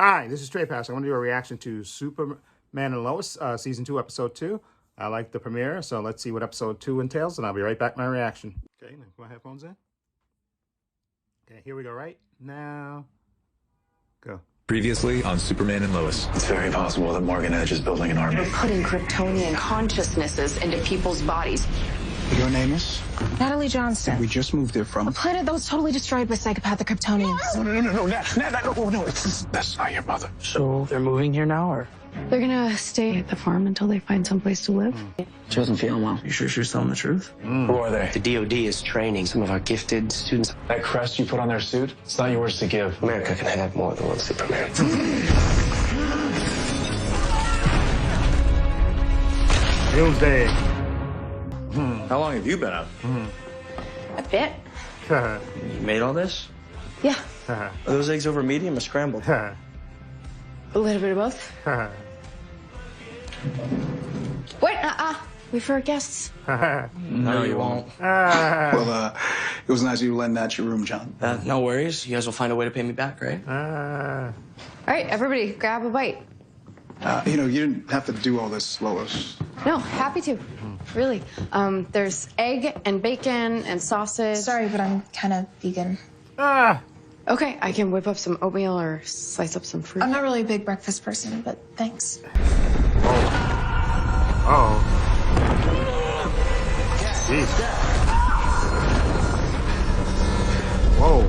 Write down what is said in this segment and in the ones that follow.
Hi, this is Trey Pass. I want to do a reaction to Superman and Lois, Season 2, Episode 2. I like the premiere, so let's see what Episode 2 entails, and I'll be right back with my reaction. Okay, now put my headphones in. Okay, here we go right now. Go. Previously on Superman and Lois. It's very possible that Morgan Edge is building an army. We're putting Kryptonian consciousnesses into people's bodies. Your name is? Natalie Johnston. We just moved there from A planet that was totally destroyed by psychopathic Kryptonians. No, no, that's not your mother. So they're moving here now, or? They're gonna stay at the farm until they find someplace to live. She wasn't feeling well. You sure she's telling the truth? Who are they? The DOD is training some of our gifted students. That crest you put on their suit, it's not yours to give. America can have more than one Superman. Doomsday. How long have you been up? A bit? You made all this? Yeah. Are those eggs over medium or scrambled? A little bit of both. Wait, wait for our guests. No, you won't. Well, it was nice of you to lend that your room, John. No worries. You guys will find a way to pay me back, right? All right, everybody, grab a bite. You didn't have to do all this, Lois. No, happy to. Really. There's egg and bacon and sausage. Sorry, but I'm kind of vegan. Okay, I can whip up some oatmeal or slice up some fruit. I'm not really a big breakfast person, but thanks. Oh. Jeez. Whoa.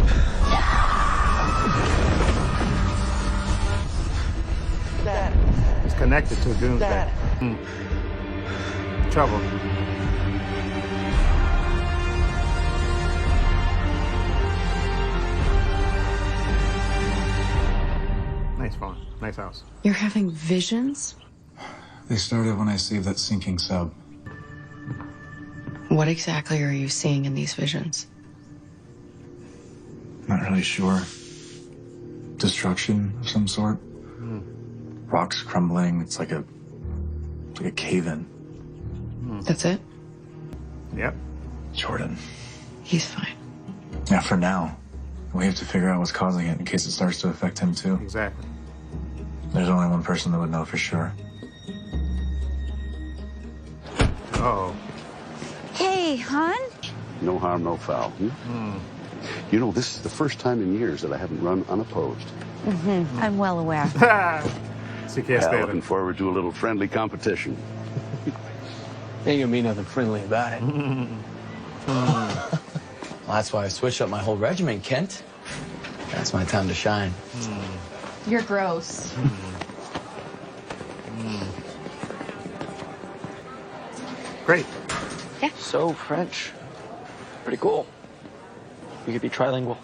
It's connected to Doomsday. Trouble. Nice phone. Nice house. You're having visions? They started when I saved that sinking sub. What exactly are you seeing in these visions? Not really sure. Destruction of some sort. Rocks crumbling. It's like a cave-in. That's it? Yep. Jordan. He's fine. Yeah, for now. We have to figure out what's causing it in case it starts to affect him too. Exactly. There's only one person that would know for sure. Uh-oh. Hey, hon. No harm, no foul. You know, this is the first time in years that I haven't run unopposed. I'm well aware. So you can't stay Looking forward to a little friendly competition. Ain't gonna be nothing friendly about it. Well, that's why I switched up my whole regiment, Kent. That's my time to shine. You're gross. Great. So French. Pretty cool. You could be trilingual.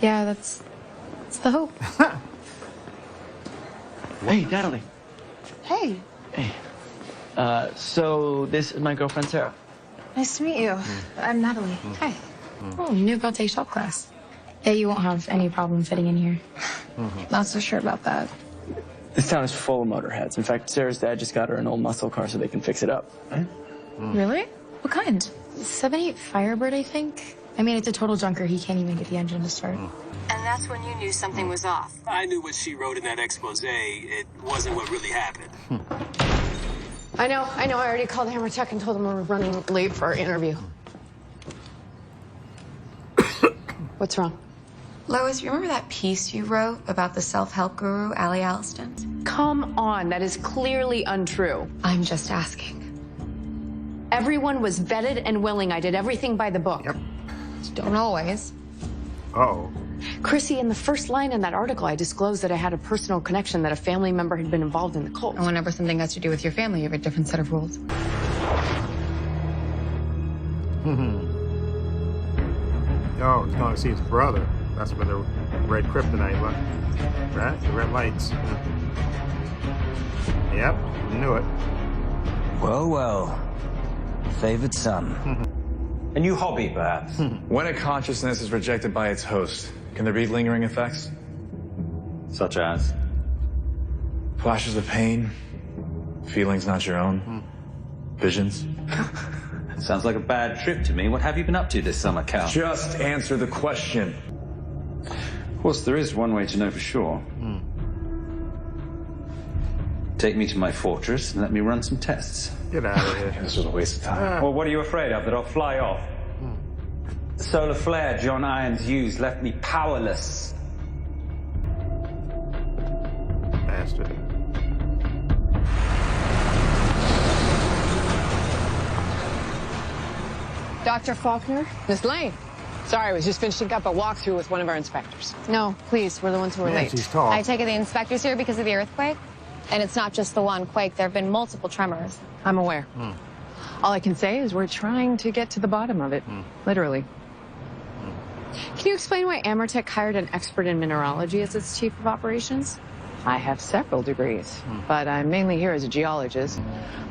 Yeah, that's the hope. Hey, Natalie. Hey, Hey. So this is my girlfriend, Sarah. nice to meet you. I'm Natalie. Hi. Oh, new girl take shop class. Yeah, you won't have any problem fitting in here. Not so sure about that. This town is full of motorheads. In fact, Sarah's dad just got her an old muscle car so they can fix it up. Really? What kind? 7.8 Firebird, I think. I mean, it's a total junker. He can't even get the engine to start. And that's when you knew something was off. I knew what she wrote in that expose. It wasn't what really happened. I know. I already called Hammer Tech and told them we were running late for our interview. What's wrong? Lois, remember that piece you wrote about the self-help guru, Allie Alston? Come on, that is clearly untrue. I'm just asking. Everyone was vetted and willing. I did everything by the book. Yep. Don't always. Uh-oh. Chrissy, in the first line in that article, I disclosed that I had a personal connection, that a family member had been involved in the cult. And whenever something has to do with your family, you have a different set of rules. Oh, he's going to see his brother. That's where the red kryptonite was. Right? The red lights. Yep, knew it. Well. Favored son. A new hobby, perhaps? When a consciousness is rejected by its host, can there be lingering effects? Such as? Flashes of pain, feelings not your own, visions. Sounds like a bad trip to me. What have you been up to this summer, Cal? Just answer the question. course, there is one way to know for sure. Take me to my fortress and let me run some tests. Get out of here. This was a waste of time. Well, what are you afraid of? That I'll fly off? The solar flare John Irons used left me powerless. Bastard. Dr. Faulkner? Miss Lane. Sorry, I was just finishing up a walkthrough with one of our inspectors. No, please, we're the ones who are late. She's tall. I take it the inspector's here because of the earthquake? And it's not just the one quake. There have been multiple tremors. I'm aware. All I can say is we're trying to get to the bottom of it, literally. Can you explain why Amertech hired an expert in mineralogy as its chief of operations? I have several degrees, but I'm mainly here as a geologist.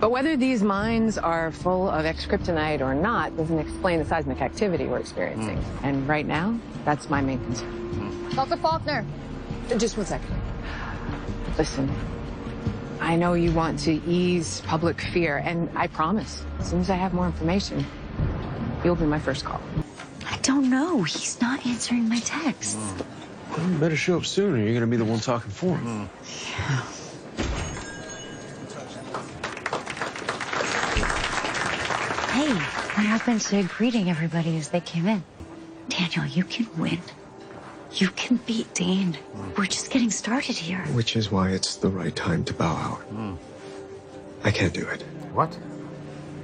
But whether these mines are full of ex-kryptonite or not doesn't explain the seismic activity we're experiencing. And right now, that's my main concern. Dr. Faulkner. Just 1 second. Listen, I know you want to ease public fear, and I promise, as soon as I have more information, you'll be my first call. I don't know. He's not answering my texts. Well, you better show up soon or you're gonna be the one talking for him. Yeah. Hey, what happened to greeting everybody as they came in? Daniel, you can win. You can beat Dean. We're just getting started here. Which is why it's the right time to bow out. I can't do it. What?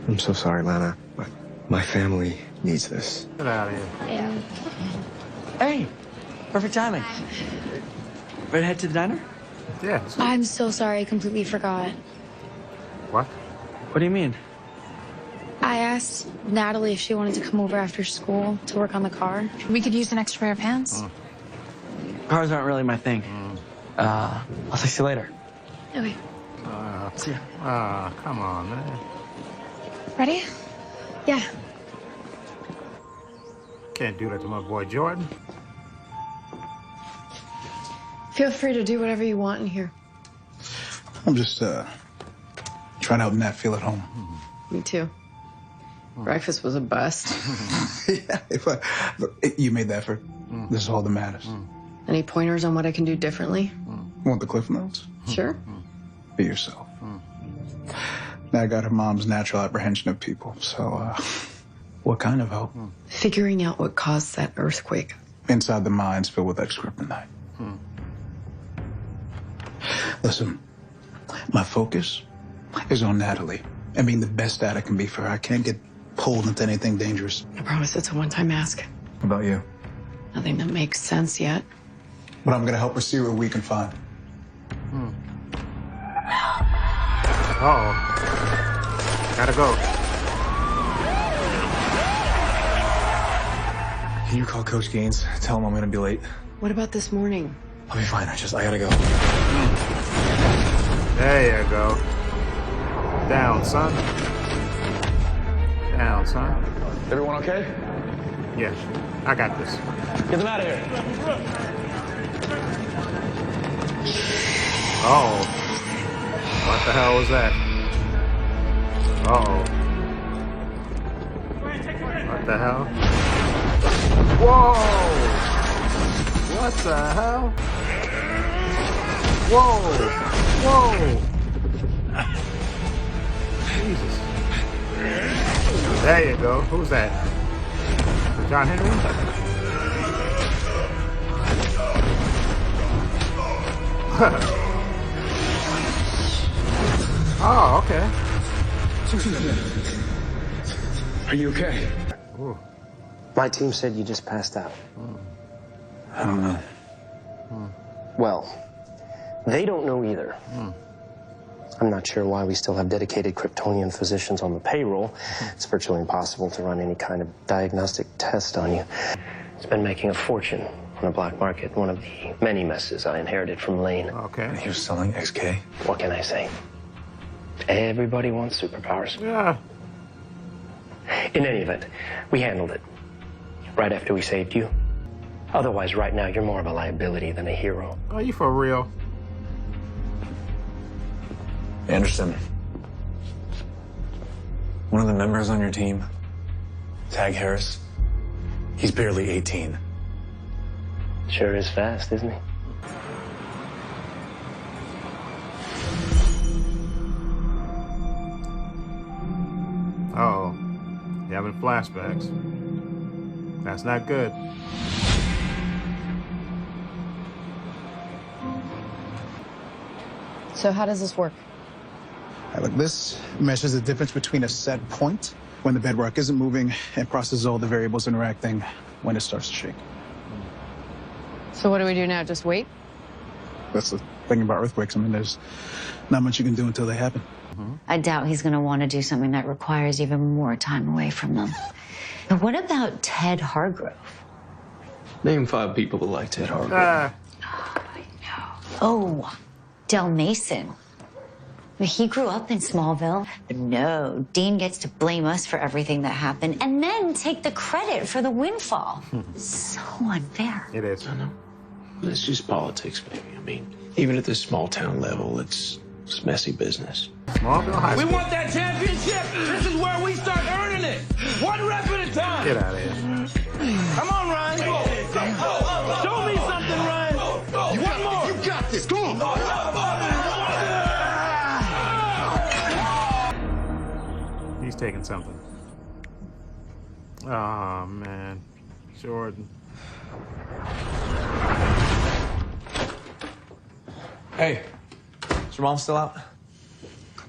I'm so sorry, Lana, but my family needs this. Get out of here. Yeah. Hey, perfect timing. Ready to head to the diner? Yeah. I'm so sorry, I completely forgot. What? What do you mean? I asked Natalie if she wanted to come over after school to work on the car. We could use an extra pair of hands. Cars aren't really my thing. I'll text you later. Okay. See ya. Come on, man. Ready? Yeah. Can't do that to my boy Jordan. Feel free to do whatever you want in here. I'm just trying to help Nat feel at home. Me too. Breakfast was a bust. Yeah, you made the effort. This is all that matters. Any pointers on what I can do differently? Want the cliff notes? Sure. Be yourself. Nat got her mom's natural apprehension of people, so what kind of help? Figuring out what caused that earthquake. Inside the mines filled with ex-kryptonite. Listen, my focus is on Natalie and being the best dad I can be for her. I can't get pulled into anything dangerous. I promise it's a one-time ask. What about you? Nothing that makes sense yet. But I'm gonna help her see what we can find. Uh-oh. Gotta go. Can you call Coach Gaines? Tell him I'm gonna be late. What about this morning? I'll be fine. I gotta go. There you go. Down, son. Down, son. Everyone okay? Yes, I got this. Get them out of here. Oh. What the hell was that? Uh-oh. What the hell? Whoa! What the hell? Whoa! Whoa! Jesus. There you go. Who's that? John Henry? Oh, okay. Are you okay? Ooh. My team said you just passed out. I don't know. Well, they don't know either. I'm not sure why we still have dedicated Kryptonian physicians on the payroll. It's virtually impossible to run any kind of diagnostic test on you. It's been making a fortune on the black market, one of the many messes I inherited from Lane. Okay. He was selling XK? What can I say? Everybody wants superpowers. Yeah. In any event, we handled it. Right after we saved you. Otherwise, right now, you're more of a liability than a hero. Are you for real? Anderson. One of the members on your team, Tag Harris, he's barely 18. Sure is fast, isn't he? Uh-oh. You having flashbacks. That's not good. So how does this work? Look, this measures the difference between a set point when the bedrock isn't moving and processes all the variables interacting when it starts to shake. So what do we do now? Just wait? That's the thing about earthquakes. I mean, there's not much you can do until they happen. I doubt he's going to want to do something that requires even more time away from them. But what about Ted Hargrove? Name 5 people who like Ted Hargrove. Oh, Del Mason. He grew up in Smallville. But no, Dean gets to blame us for everything that happened and then take the credit for the windfall. So unfair. It is. I know. But it's just politics, baby. I mean, even at this small town level, it's messy business. Smallville High School. We want that championship. This is where we start earning it. One rep at a time. Get out of here. Come on, Ryan. Show me something, Ryan. One more. You got this. Come on. He's taking something. Oh, man. Jordan. Hey, is your mom still out?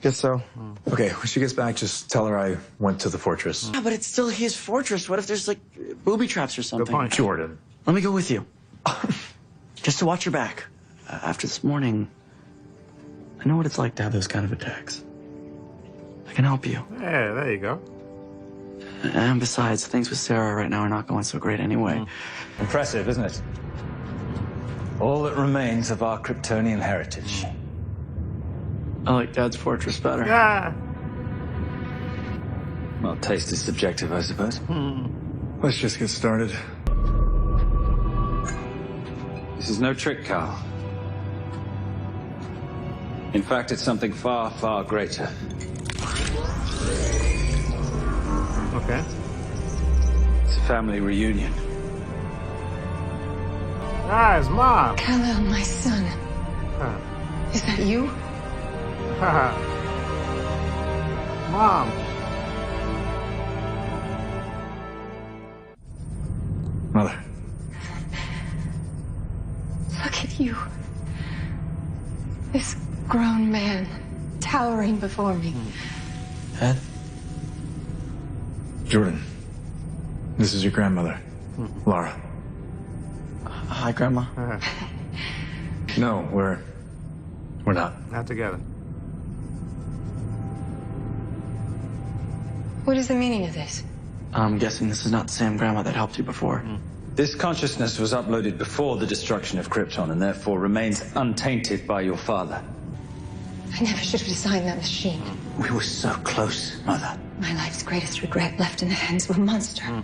Guess so. Okay, when she gets back, just tell her I went to the fortress. Yeah, but it's still his fortress. What if there's, like, booby traps or something? point. Jordan. Let me go with you. Just to watch your back. After this morning, I know what it's like to have those kind of attacks. I can help you. Yeah, there you go. And besides, things with Sarah right now are not going so great anyway. Impressive, isn't it? All that remains of our Kryptonian heritage. I like Dad's fortress better. Ah. Well, taste is subjective, I suppose. Let's just get started. This is no trick, Carl. In fact, it's something far, far greater. Okay. It's a family reunion. Ah, his mom. Kal-El, my son. Huh. Is that you? Mom. Mother. Look at you. This grown man towering before me. Ed? Jordan. This is your grandmother, Laura. Hi, Grandma. No, we're not. Not together. What is the meaning of this? I'm guessing this is not the same Grandma that helped you before. This consciousness was uploaded before the destruction of Krypton and therefore remains untainted by your father. I never should have designed that machine. We were so close, Mother. My life's greatest regret left in the hands of a monster.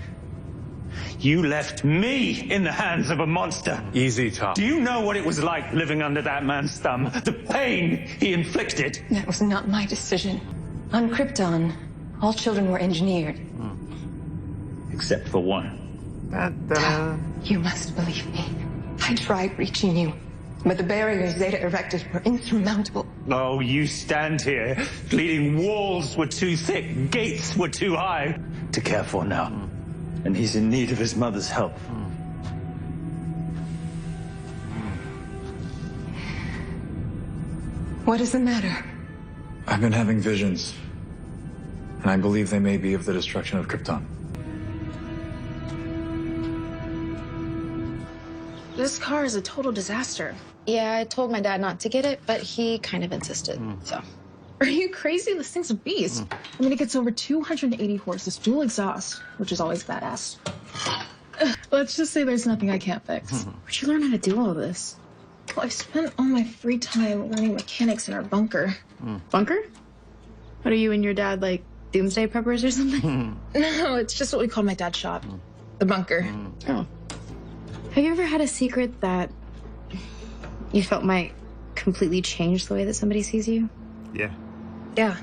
You left me in the hands of a monster. Easy, Tom. Do you know what it was like living under that man's thumb? The pain he inflicted? That was not my decision. On Krypton, all children were engineered. Except for one. You must believe me. I tried reaching you, but the barriers Zeta erected were insurmountable. Oh, you stand here, pleading walls were too thick, gates were too high to care for now. And he's in need of his mother's help. What is the matter? I've been having visions, and I believe they may be of the destruction of Krypton. This car is a total disaster. Yeah, I told my dad not to get it, but he kind of insisted, so. Are you crazy? This thing's a beast. I mean, it gets over 280 horses, dual exhaust, which is always badass. Let's just say there's nothing I can't fix. Where'd you learn how to do all this? Well, I spent all my free time learning mechanics in our bunker. Bunker? What are you and your dad, like, doomsday preppers or something? No, it's just what we call my dad's shop. The bunker. Oh. Have you ever had a secret that you felt might completely change the way that somebody sees you? Yeah. Yeah,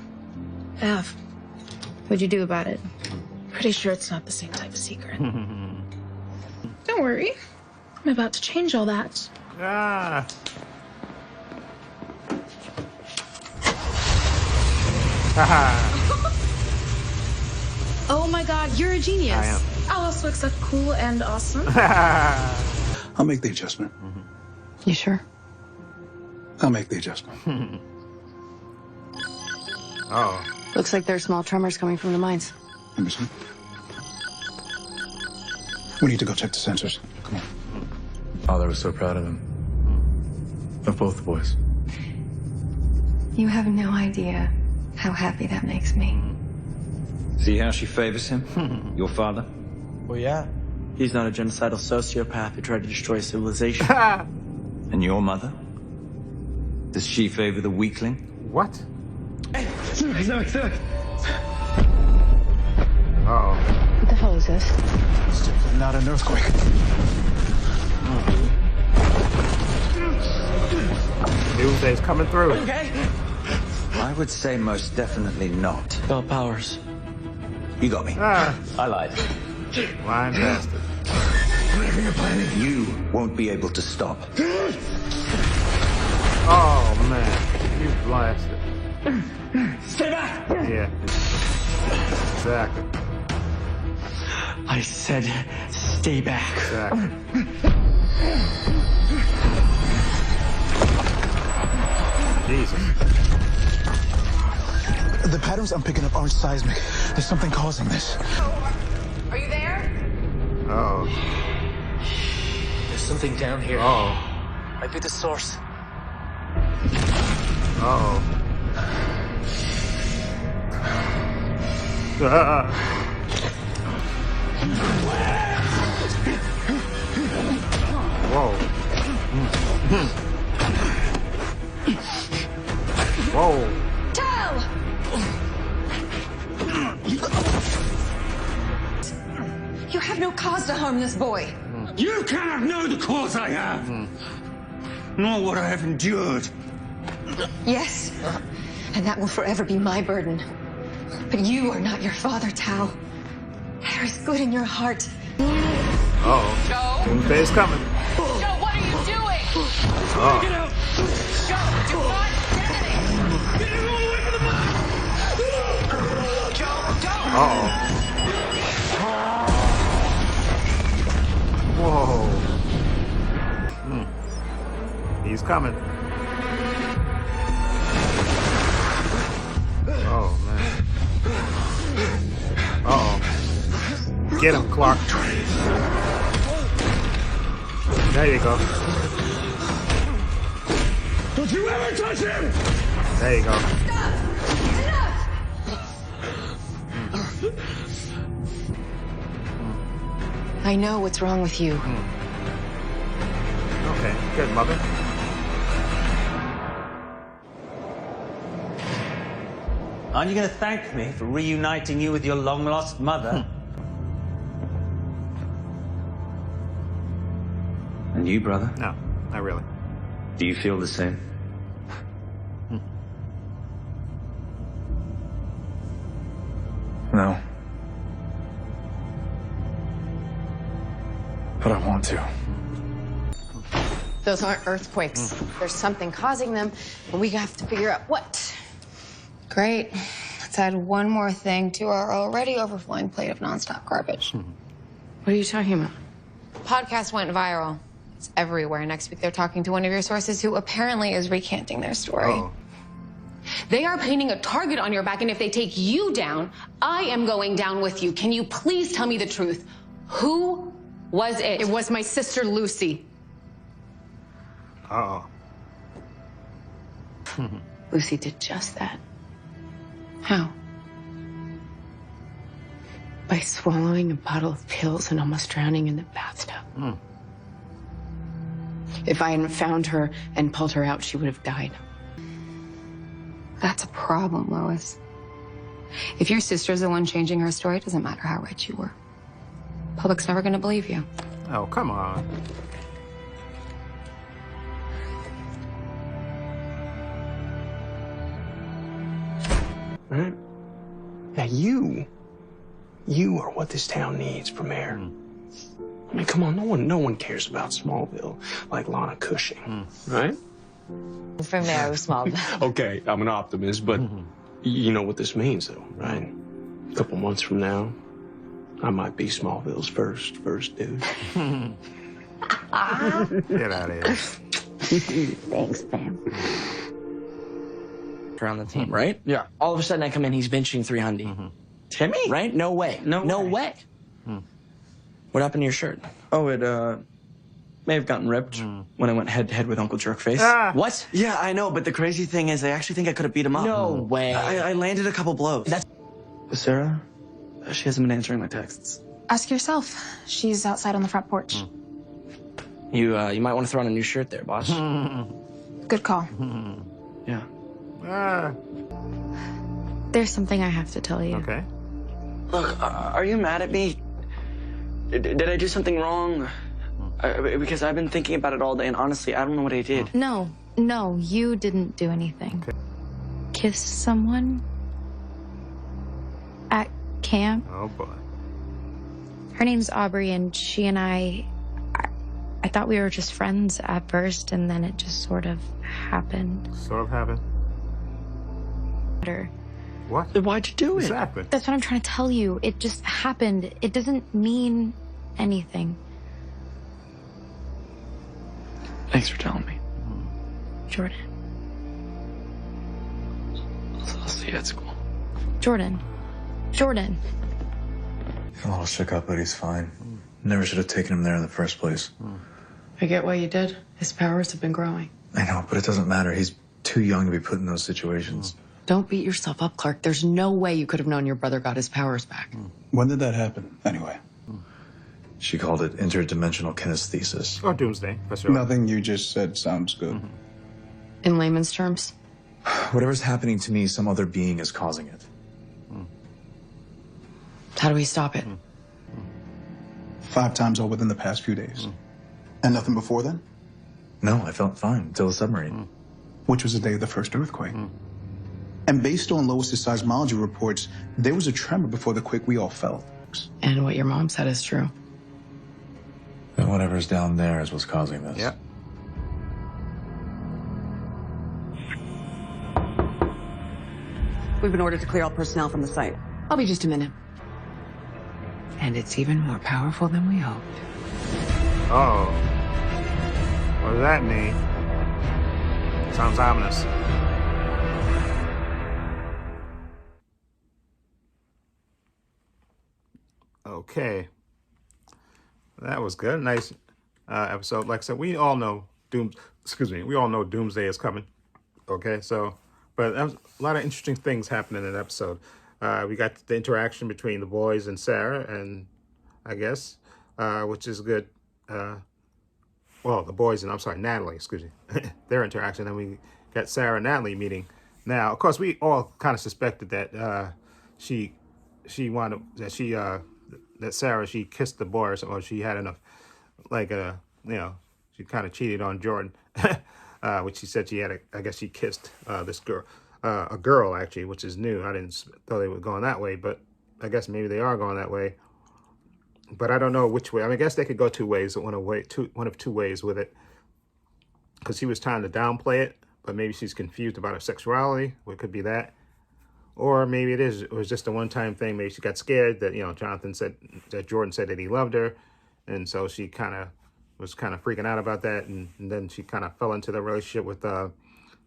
I have. What'd you do about it? Pretty sure it's not the same type of secret. Don't worry. I'm about to change all that. Ah. Oh my god, you're a genius. I am. I'll also accept cool and awesome. I'll make the adjustment. You sure? I'll make the adjustment. Oh. Looks like there's small tremors coming from the mines. Emerson? We need to go check the sensors. Come on. Father was so proud of him. Of both the boys. You have no idea how happy that makes me. See how she favors him? Your father? Well, yeah. He's not a genocidal sociopath who tried to destroy civilization. And your mother? Does she favor the weakling? What? Look. Oh. What the hell is this? It's definitely not an earthquake. Doomsday's coming through. Okay. I would say most definitely not. Bell powers. You got me. Ah. I lied. Lying bastard. You won't be able to stop. Oh, man. You blasted. Stay back! Yeah. Exactly. I said, stay back. Exactly. Jesus. The patterns I'm picking up aren't seismic. There's something causing this. Are you there? Oh. There's something down here. Oh. Might be the source. Oh. Whoa. Whoa. You have no cause to harm this boy. You cannot know the cause I have, nor what I have endured. Yes, and that will forever be my burden. But you are not your father, Tal. There is good in your heart. Uh-oh. Doomsday's coming. Joe, what are you doing? Oh. Get out! Joe, do not get Get everyone away from the mine! Joe, don't! Uh-oh. Whoa. He's coming. Oh, man. Uh-oh. Get him, Clark. There you go. Don't you ever touch him! There you go. I know what's wrong with you. Okay, good, mother. Aren't you going to thank me for reuniting you with your long-lost mother? And you, brother? No, not really. Do you feel the same? No. But I want to. Those aren't earthquakes. There's something causing them, and we have to figure out what. Great. Let's add one more thing to our already overflowing plate of nonstop garbage. What are you talking about? Podcast went viral. It's everywhere. Next week, they're talking to one of your sources who apparently is recanting their story. Oh. They are painting a target on your back, and if they take you down, I am going down with you. Can you please tell me the truth? Who was it? It was my sister Lucy. Uh-oh. Lucy did just that. How? By swallowing a bottle of pills and almost drowning in the bathtub. If I hadn't found her and pulled her out, she would have died. That's a problem, Lois. If your sister's the one changing her story, it doesn't matter how right you were. Public's never gonna believe you. Oh, come on. Right? Now you are what this town needs, Premier. I mean, come on, no one cares about Smallville like Lana Cushing, right? From there, Smallville. Okay, I'm an optimist, but you know what this means, though, right? A couple months from now, I might be Smallville's first dude. Get out of here. Thanks, Pam. Around the team, right? Yeah. All of a sudden, I come in, he's benching 300. Timmy? Right? No way. No way. What happened to your shirt? Oh, it may have gotten ripped when I went head to head with Uncle Jerkface. Ah. What? Yeah, I know, but the crazy thing is I actually think I could have beat him up. No way. I landed a couple blows. That's Sarah? She hasn't been answering my texts. Ask yourself. She's outside on the front porch. you might want to throw on a new shirt there, boss. Good call. Yeah. Ah. There's something I have to tell you. Okay. Look, are you mad at me? Did I do something wrong? Because I've been thinking about it all day, and honestly, I don't know what I did. No, you didn't do anything. Okay. Kiss someone at camp. Oh boy. Her name's Aubrey, and she and I thought we were just friends at first, and then it just sort of happened. Sort of happened. What? Then why'd you do it? Exactly. That's what I'm trying to tell you. It just happened. It doesn't mean anything. Thanks for telling me. Jordan. I'll see you at school. Jordan. A little shook up, but he's fine. Never should have taken him there in the first place. I get why you did. His powers have been growing. I know, but it doesn't matter. He's too young to be put in those situations. Don't beat yourself up, Clark. There's no way you could have known your brother got his powers back. When did that happen, anyway? She called it interdimensional kinesthesis. Or doomsday. That's right. Nothing you just said sounds good. In layman's terms? Whatever's happening to me, some other being is causing it. How do we stop it? 5 times all within the past few days. And nothing before then? No, I felt fine until the submarine. Which was the day of the first earthquake. And based on Lois's seismology reports, there was a tremor before the quake we all felt. And what your mom said is true. And whatever's down there is what's causing this. Yep. We've been ordered to clear all personnel from the site. I'll be just a minute. And it's even more powerful than we hoped. Oh. What does that mean? Sounds ominous. Okay. That was good. Nice episode. Like I said, we all know Doomsday is coming. Okay, so, but that was a lot of interesting things happening in that episode. We got the interaction between the boys and Sarah, and I guess, which is good. Well, the boys and, Natalie, their interaction. Then we got Sarah and Natalie meeting. Now, of course, we all kind of suspected that that Sarah, she kissed the boy or something, or she had enough, she kind of cheated on Jordan, which she said I guess she kissed this girl, a girl actually, which is new. I didn't thought they were going that way, but I guess maybe they are going that way. But I don't know which way. I mean, I guess they could go two ways, one of two ways with it, because she was trying to downplay it, but maybe she's confused about her sexuality. It could be that. Or maybe it was just a one-time thing. Maybe she got scared that, Jordan said that he loved her. And so she was freaking out about that. And then she kind of fell into the relationship with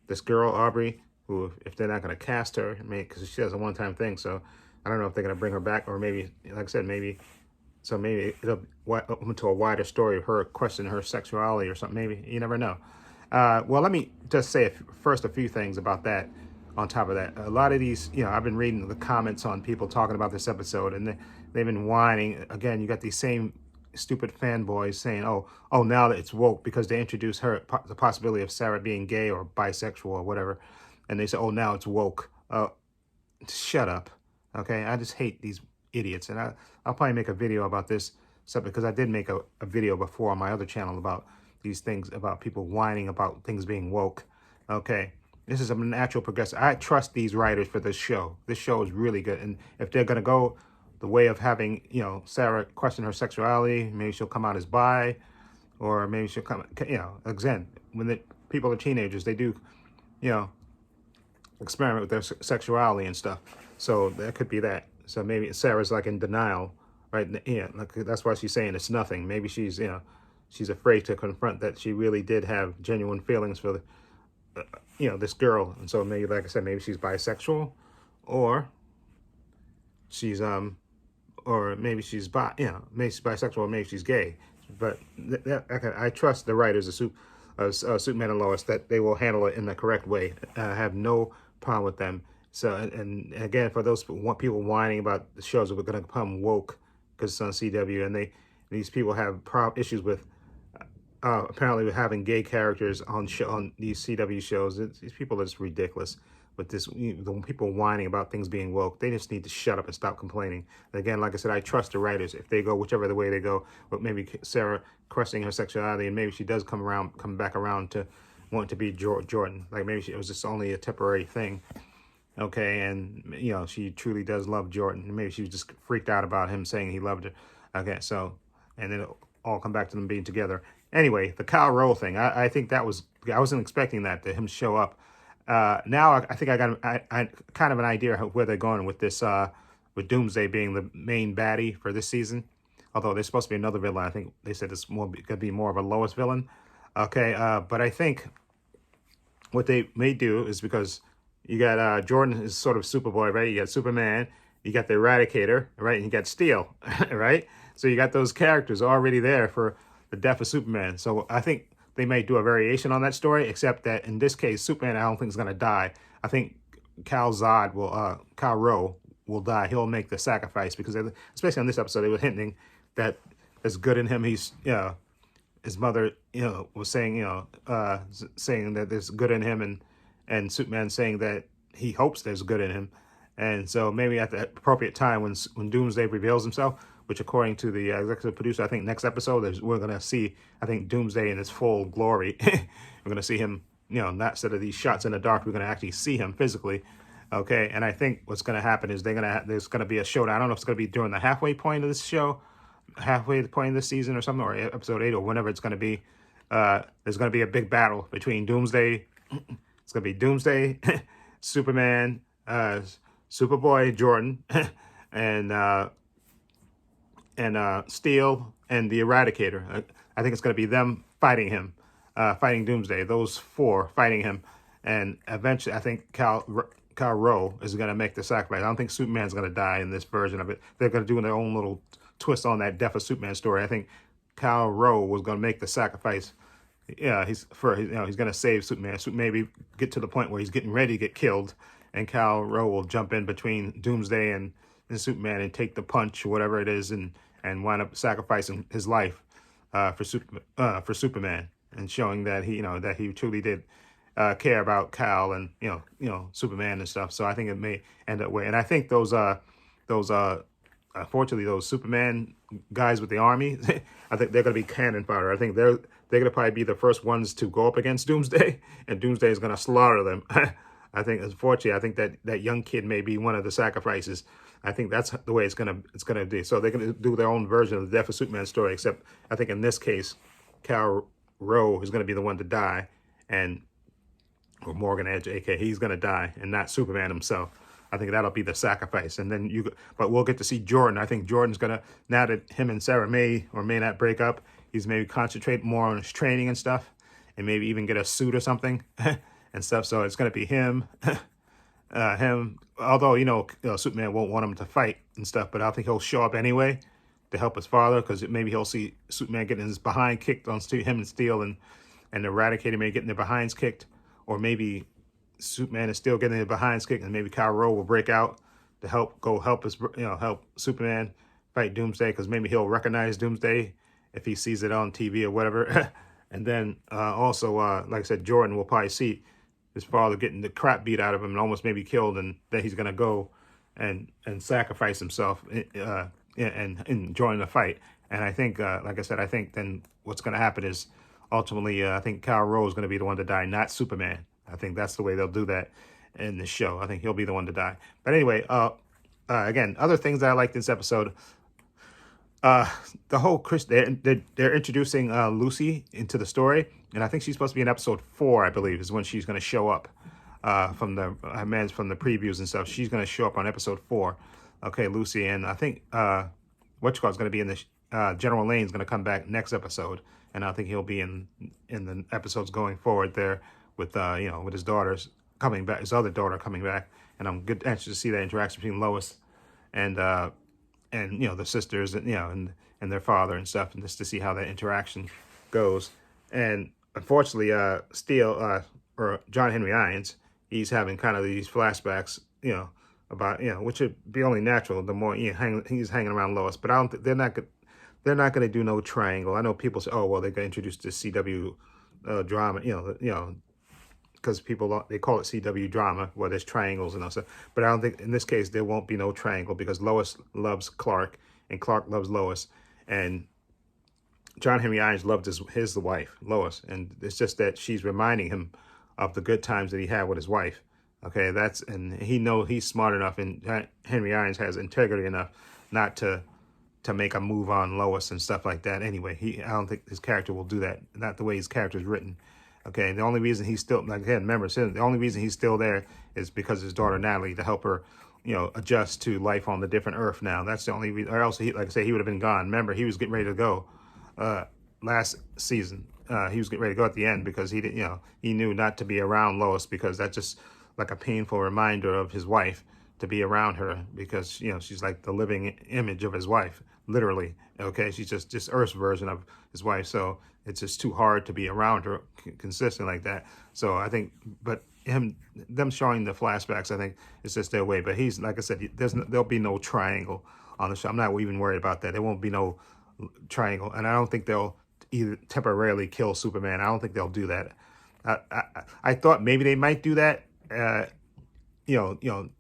this girl, Aubrey, who, if they're not going to cast her, because she does a one-time thing. So I don't know if they're going to bring her back, or maybe, like I said, maybe it'll open to a wider story of her questioning her sexuality or something. Maybe. You never know. Well, let me just say first a few things about that. On top of that, a lot of these, I've been reading the comments on people talking about this episode, and they've been whining. Again, you got these same stupid fanboys saying, oh, now that it's woke, because they introduced the possibility of Sarah being gay or bisexual or whatever, and they say, oh, now it's woke. Shut up, okay? I just hate these idiots, and I'll probably make a video about this stuff, because I did make a video before on my other channel about these things, about people whining about things being woke, okay? This is a natural progression. I trust these writers for this show. This show is really good. And if they're going to go the way of having, you know, Sarah question her sexuality. Maybe she'll come out as bi, or maybe she'll come, you know, again, when the people are teenagers, they do, you know, experiment with their sexuality and stuff. So that could be that. So maybe Sarah's like in denial, right? Yeah, like that's why she's saying it's nothing. Maybe she's, you know, she's afraid to confront that she really did have genuine feelings for the, you know, this girl. And so maybe, like I said, maybe she's bisexual, or she's or maybe she's you know, maybe she's bisexual, or maybe she's gay. But I trust the writers of Superman and Lois that they will handle it in the correct way. I have no problem with them. So, and again, for those people whining about the shows that are going to become woke because it's on CW, and these people have issues with apparently with having gay characters on these CW shows. These people are just ridiculous. With this, the people whining about things being woke, they just need to shut up and stop complaining. And again, like I said, I trust the writers. If they go whichever the way they go, but maybe Sarah questioning her sexuality, and maybe she does come back around to want to be Jordan. Like maybe it was just only a temporary thing. Okay, and you know, she truly does love Jordan. Maybe she was just freaked out about him saying he loved her. Okay, so, and then it'll all come back to them being together. Anyway, the Khal Rho thing, I think that was, I wasn't expecting that, to him show up. Now I think I got I kind of an idea of where they're going with this, with Doomsday being the main baddie for this season. Although there's supposed to be another villain. I think they said it's going to be more of a Lois villain. Okay, but I think what they may do is, because you got Jordan is sort of Superboy, right? You got Superman, you got the Eradicator, right? And you got Steel, right? So you got those characters already there for the death of Superman. So I think they may do a variation on that story, except that in this case, Superman, I don't think is going to die. I think Khal Rho will die. He'll make the sacrifice, because especially on this episode, they were hinting that there's good in him. He's, you know, his mother, you know, was saying, you know, saying that there's good in him, and Superman saying that he hopes there's good in him. And so maybe at the appropriate time, when Doomsday reveals himself, which according to the executive producer, I think next episode, we're going to see, I think, Doomsday in his full glory. We're going to see him, you know, not instead of these shots in the dark, we're going to actually see him physically. Okay, and I think what's going to happen is there's going to be a showdown. I don't know if it's going to be during the halfway point of this show, halfway point of this season or something, or episode 8 or whenever it's going to be. There's going to be a big battle between Doomsday. It's going to be Doomsday, Superman, Superboy, Jordan, and Steel, and the Eradicator. I think it's going to be them fighting him, fighting Doomsday. Those four fighting him, and eventually, I think Khal Rho is going to make the sacrifice. I don't think Superman's going to die in this version of it. They're going to do their own little twist on that Death of Superman story. I think Khal Rho was going to make the sacrifice. Yeah, he's going to save Superman. So maybe get to the point where he's getting ready to get killed, and Khal Rho will jump in between Doomsday and Superman and take the punch, whatever it is, and wind up sacrificing his life for Superman, and showing that he truly did care about Khal and you know Superman and stuff. So I think it may end that way. And I think those unfortunately those Superman guys with the army, I think they're going to be cannon fodder. I think they're going to probably be the first ones to go up against Doomsday, and Doomsday is going to slaughter them. I think, unfortunately, I think that young kid may be one of the sacrifices. I think that's the way it's gonna be. So they're gonna do their own version of the Death of Superman story, except I think in this case, Khal Rho is gonna be the one to die, or Morgan Edge, aka he's gonna die, and not Superman himself. I think that'll be the sacrifice. And then but we'll get to see Jordan. I think Jordan's gonna, now that him and Sarah may or may not break up, he's maybe concentrate more on his training and stuff, and maybe even get a suit or something and stuff. So it's gonna be him. Although Superman won't want him to fight and stuff, but I think he'll show up anyway to help his father, because maybe he'll see Superman getting his behind kicked on him and Steel, and the Eradicator may getting their behinds kicked, or maybe Superman is still getting their behinds kicked, and maybe Khal Rho will break out to help help Superman fight Doomsday, because maybe he'll recognize Doomsday if he sees it on TV or whatever. And then also, like I said, Jordan will probably see his father getting the crap beat out of him and almost maybe killed, and then he's gonna go and sacrifice himself and join the fight. And I think, like I said, I think then what's gonna happen is ultimately, I think Khal Rho is gonna be the one to die, not Superman. I think that's the way they'll do that in the show. I think he'll be the one to die. But anyway, again, other things that I liked this episode. The whole they're introducing Lucy into the story, and I think she's supposed to be in episode 4, I believe, is when she's going to show up. From the previews and stuff, she's going to show up on episode 4. Okay, Lucy, and I think is going to be in the General Lane's going to come back next episode, and I think he'll be in the episodes going forward there with with his daughters coming back, his other daughter coming back, and I'm anxious to see that interaction between Lois and the sisters and their father and stuff, and just to see how that interaction goes. And unfortunately, Steele or John Henry Irons, he's having kind of these flashbacks, about which would be only natural the more he's hanging around Lois. But I don't think they're not going to do no triangle. I know people say, oh well, they're going to introduce the CW drama, because they call it CW drama where there's triangles and all stuff. But I don't think in this case there won't be no triangle, because Lois loves Clark and Clark loves Lois, and John Henry Irons loved his wife Lois, and it's just that she's reminding him of the good times that he had with his wife. Okay, and he's smart enough, and Henry Irons has integrity enough not to make a move on Lois and stuff like that. Anyway, I don't think his character will do that. Not the way his character is written. Okay, the only reason he's still, like again, remember, the only reason he's still there is because of his daughter Natalie, to help her, adjust to life on the different Earth now. That's the only reason. Or else, like I say, he would have been gone. Remember, he was getting ready to go last season. He was getting ready to go at the end because he didn't, he knew not to be around Lois, because that's just like a painful reminder of his wife, to be around her, because she's like the living image of his wife, literally. Okay, she's just Earth's version of his wife, so it's just too hard to be around her consistent like that. So I think, but them showing the flashbacks, I think it's just their way. But he's, like I said, there'll be no triangle on the show. I'm not even worried about that. There won't be no triangle, and I don't think they'll either temporarily kill Superman. I don't think they'll do that. I thought maybe they might do that,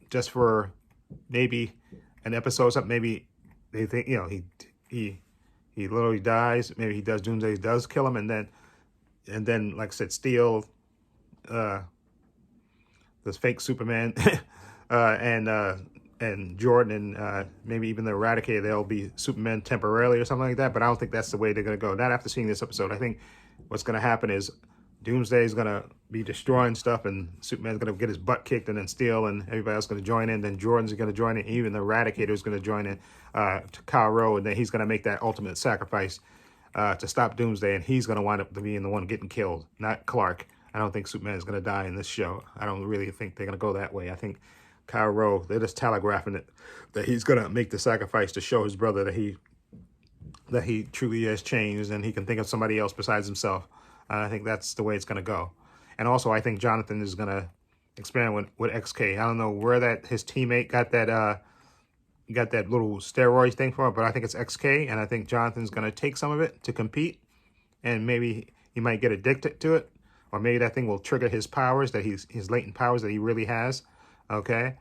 just for maybe an episode or something. Maybe they think, he literally dies. Maybe he does Doomsday, does kill him, and then like I said, Steel, this fake Superman, and Jordan, and maybe even the Eradicator, they'll be Superman temporarily or something like that. But I don't think that's the way they're going to go. Not after seeing this episode. I think what's going to happen is Doomsday is going to be destroying stuff, and Superman's going to get his butt kicked, and then Steel and everybody else is going to join in. Then Jordan's going to join in. Even the Eradicator is going to join in to Kyle Rowe, and then he's going to make that ultimate sacrifice to stop Doomsday, and he's going to wind up being the one getting killed, not Clark. I don't think Superman is going to die in this show. I don't really think they're going to go that way. I think Kyle Rowe, they're just telegraphing it, that he's going to make the sacrifice to show his brother that he truly has changed, and he can think of somebody else besides himself. I think that's the way it's going to go. And also, I think Jonathan is going to experiment with XK. I don't know where his teammate got that little steroid thing for him, but I think it's XK, and I think Jonathan's going to take some of it to compete, and maybe he might get addicted to it, or maybe that thing will trigger his powers, his latent powers that he really has. Okay,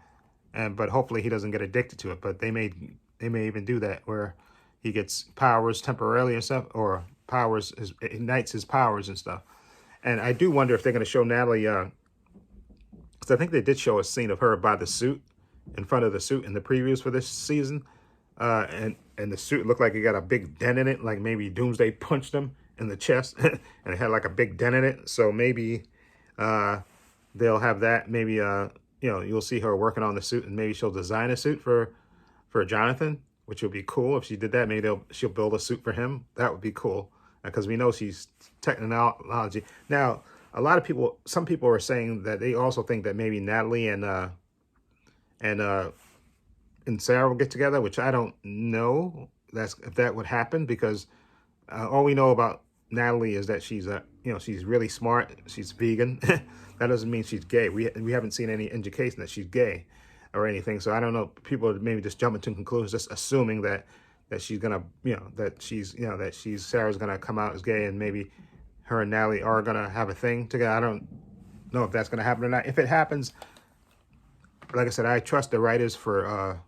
but hopefully he doesn't get addicted to it. But they may even do that where he gets powers temporarily and stuff, or ignites his powers and stuff. And I do wonder if they're going to show Natalie, because I think they did show a scene of her by the suit, in front of the suit in the previews for this season, and the suit looked like it got a big dent in it, like maybe Doomsday punched him in the chest, and it had like a big dent in it. So maybe they'll have that. Maybe you'll see her working on the suit, and maybe she'll design a suit for Jonathan, which would be cool if she did that. Maybe she'll build a suit for him. That would be cool, because we know she's technology. Now, some people are saying that they also think that maybe Natalie and Sarah will get together, which I don't know if that would happen, because all we know about Natalie is that she's she's really smart. She's vegan. That doesn't mean she's gay. We haven't seen any indication that she's gay or anything. So I don't know. People are maybe just jumping to conclusions, just assuming that she's gonna, that Sarah's gonna come out as gay, and maybe her and Natalie are gonna have a thing together. I don't know if that's gonna happen or not. If it happens, like I said, I trust the writers for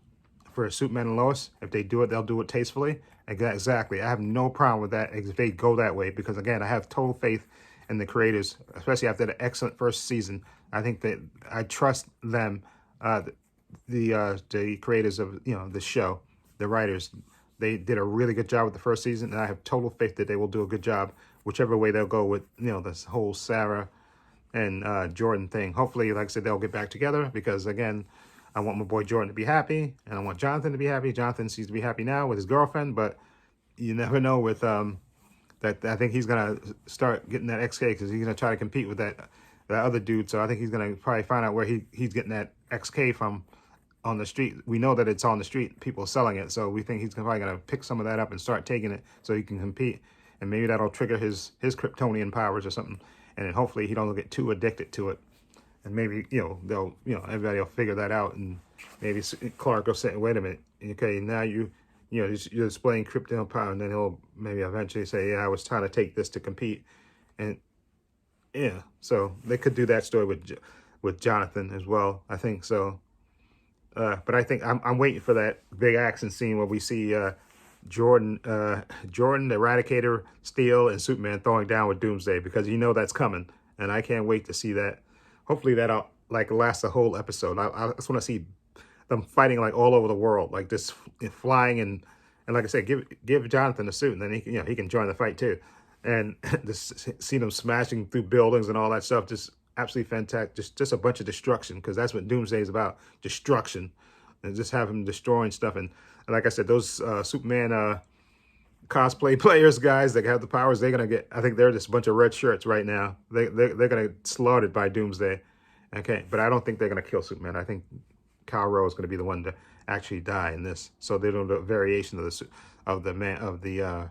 Superman and Lois. If they do it, they'll do it tastefully. Exactly. I have no problem with that if they go that way, because again, I have total faith in the creators, especially after the excellent first season. I think that I trust them the creators of the show, the writers, they did a really good job with the first season, and I have total faith that they will do a good job, whichever way they'll go with this whole Sarah and Jordan thing. Hopefully, like I said, they'll get back together because again, I want my boy Jordan to be happy, and I want Jonathan to be happy. Jonathan seems to be happy now with his girlfriend, but you never know with that. I think he's gonna start getting that XK because he's gonna try to compete with that other dude. So I think he's gonna probably find out where he's getting that XK from on the street. We know that it's on the street, people selling it, so we think he's probably gonna pick some of that up and start taking it so he can compete, and maybe that'll trigger his Kryptonian powers or something, and then hopefully he don't get too addicted to it. And maybe, they'll, everybody will figure that out. And maybe Clark will say, wait a minute, okay, now you're displaying krypton power. And then he'll maybe eventually say, yeah, I was trying to take this to compete. And yeah, so they could do that story with Jonathan as well. I think so. But I think I'm waiting for that big action scene where we see Jordan, the Eradicator, Steel, and Superman throwing down with Doomsday, because that's coming. And I can't wait to see that. Hopefully that'll last the whole episode. I just want to see them fighting all over the world, like this flying and like I said, give Jonathan a suit, and then he can join the fight too, and just see them smashing through buildings and all that stuff. Just absolutely fantastic. Just a bunch of destruction, because that's what Doomsday is about, destruction, and just have him destroying stuff. And like I said, those Superman cosplay players, guys that have the powers, they're gonna get, I think they're just a bunch of red shirts right now. They're gonna get slaughtered by Doomsday. Okay, but I don't think they're gonna kill Superman. I think Kal Rho is gonna be the one to actually die in this. So they're doing a variation of the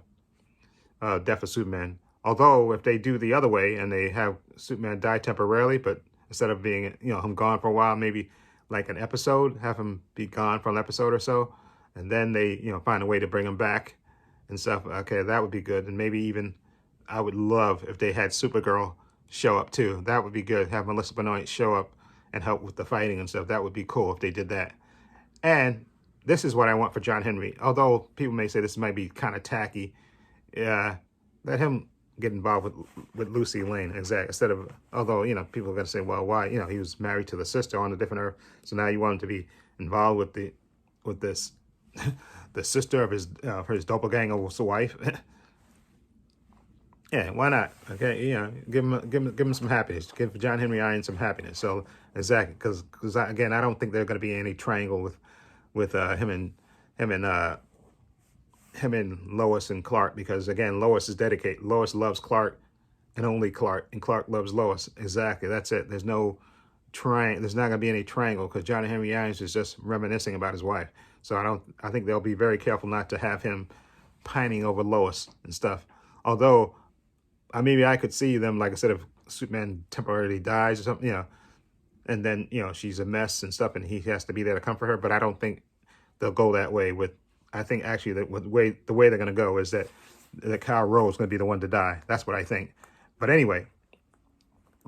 death of Superman. Although if they do the other way and they have Superman die temporarily, but instead of being him gone for a while, maybe like an episode, have him be gone for an episode or so, and then they find a way to bring him back and stuff. Okay, that would be good. And maybe even, I would love if they had Supergirl show up too. That would be good. Have Melissa Benoist show up and help with the fighting and stuff. That would be cool if they did that. And this is what I want for John Henry. Although people may say this might be kind of tacky, let him get involved with Lucy Lane, exactly. Instead of, although people are gonna say, well, why? He was married to the sister on a different Earth, so now you want him to be involved with this. The sister of his doppelganger's wife. Yeah, why not? Okay, give him some happiness. Give John Henry Irons some happiness. So exactly, because again, I don't think there's going to be any triangle with him and Lois and Clark, because again, Lois is dedicated. Lois loves Clark and only Clark, and Clark loves Lois. Exactly, that's it. There's no there's not going to be any triangle, because John Henry Irons is just reminiscing about his wife. So I think they'll be very careful not to have him pining over Lois and stuff. Although, maybe I could see them, like I said, if Superman temporarily dies or something, and then, she's a mess and stuff, and he has to be there to comfort her. But I don't think they'll go that way I think actually the way they're going to go is that Kal Rho is going to be the one to die. That's what I think. But anyway,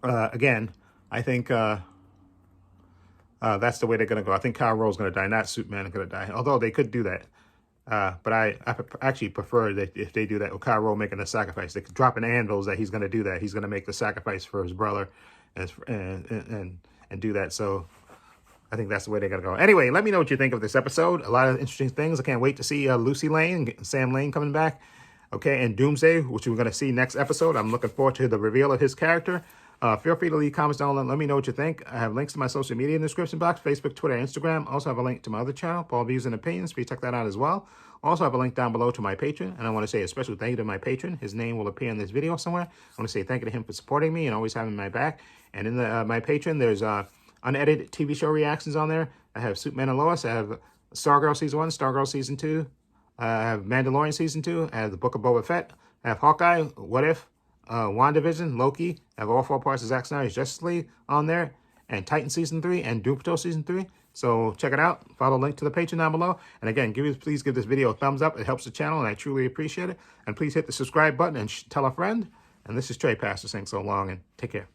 again, I think that's the way they're going to go. I think Kal Rho is going to die, not Superman is going to die. Although they could do that. But I actually prefer that if they do that with Kal Rho making the sacrifice. They could drop in anvils that he's going to do that. He's going to make the sacrifice for his brother and do that. So I think that's the way they're going to go. Anyway, let me know what you think of this episode. A lot of interesting things. I can't wait to see Lucy Lane, Sam Lane coming back. Okay, and Doomsday, which we're going to see next episode. I'm looking forward to the reveal of his character. Feel free to leave comments down below. Let me know what you think. I have links to my social media in the description box, Facebook, Twitter, Instagram. Also have a link to my other channel, Paul Views and Opinions. Please check that out as well. Also have a link down below to my Patreon. And I want to say a special thank you to my patron. His name will appear in this video somewhere. I want to say thank you to him for supporting me and always having my back. And in my Patreon, there's unedited TV show reactions on there. I have Superman and Lois. I have Stargirl Season 1, Stargirl Season 2. I have Mandalorian Season 2. I have the Book of Boba Fett. I have Hawkeye, What If, WandaVision, Loki. I have all 4 parts of Zack Snyder's Justice League on there. And Titan Season 3 and Doom Patrol Season 3. So check it out. Follow the link to the Patreon down below. And again, please give this video a thumbs up. It helps the channel, and I truly appreciate it. And please hit the subscribe button and tell a friend. And this is Trey Pastor saying so long, and take care.